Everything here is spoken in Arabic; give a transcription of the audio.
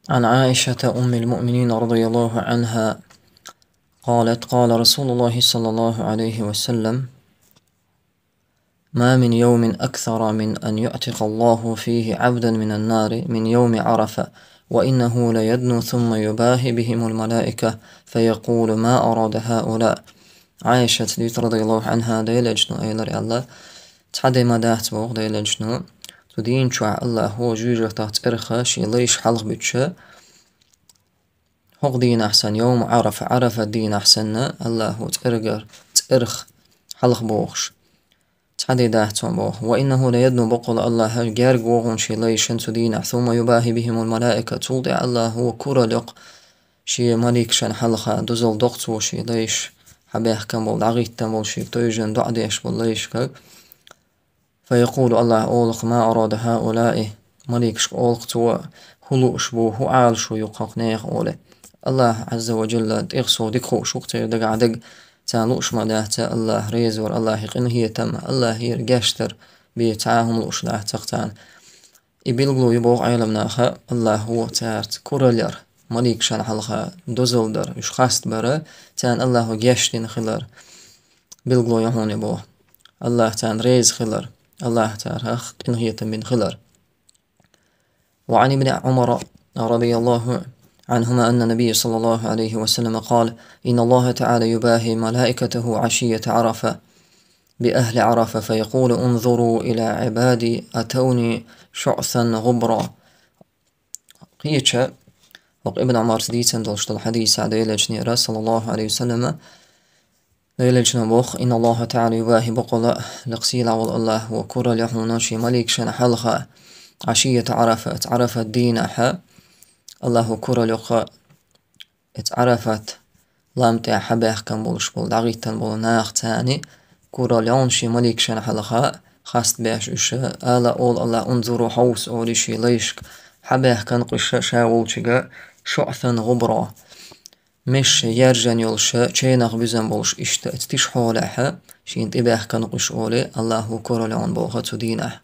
عن عائشة أم المؤمنين رضي الله عنها قالت: قال رسول الله صلى الله عليه وسلم: ما من يوم أكثر من أن يعتق الله فيه عبدا من النار من يوم عرفة، وإنه ليدنو ثم يباهي بهم الملائكة فيقول: ما أراد هؤلاء. عائشة رضي الله عنها ديلجنو أيلر الله تحدي ما داهت بوغ ديلجنو تدين شوع الله هو جوجة تحت إرخاش يليش حلق بتشا هو دين أحسن يوم عرفة دين أحسن الله هو تأرخ حلق بوغش تحدي داهتون بوغ، وإنه ليدنو بقول الله جارق وغن شي ليشن تدين ثم يباهي بهم الملائكة تولدع الله هو كورلق شي مليك شن حلقة دوزل دقتو شي ليش حبيح كان بول عغيت بول شي تويجن دعديش بول ليش فيقول الله أولق: ما أراد هؤلاء. مليكش أولق تو هلوش بو هو عال شو يقاق نيخ أولي الله عز وجل تغسو ديكو شوق تيردق عدق تالوش ما داهتا الله ريزور الله يقين هي تم الله يرقاشتر بيتعاهم لوش داه تختان يبيلغلو يبوغ عيلم ناخا الله هو تارت كورالير مليك شان حلقا دوزلدر يش خاست برا تان الله جاشتين خلر بيلغلو يهون يبوغ الله تان ريز خلر الله تارخ إن هي تم من خلر. وعن ابن عمر رضي الله عنهما أن النبي صلى الله عليه وسلم قال: إن الله تعالى يباهي ملائكته عشية عرفة بأهل عرفة فيقول: انظروا إلى عبادي أتوني شعثا غبرا. قيتش وق ابن عمر سديسن دلشت الحديث على لجنة صلى الله عليه وسلم لجنة بوخ إن الله تعالى يباهي بقول لقسيل عوض الله وكرة لحوناشي مليك شن حلقة عشية عرفة الدين أحا الله كرة لقاء اتعرفت لامتع حباح كان بولش بول دعيتن بول ناخ تاني كورا لونشي مليك شن حلقة خاست باش إش آلا أول الله انظروا حوس أوليشي ليشك حباح كان قش شاولشيغا شعثا غبرا مش يرجن يولشا تشيناغ بزن بولش إشتا اتتش حولها شين تباح كان قش أولي الله كورا لون بولها تدينه.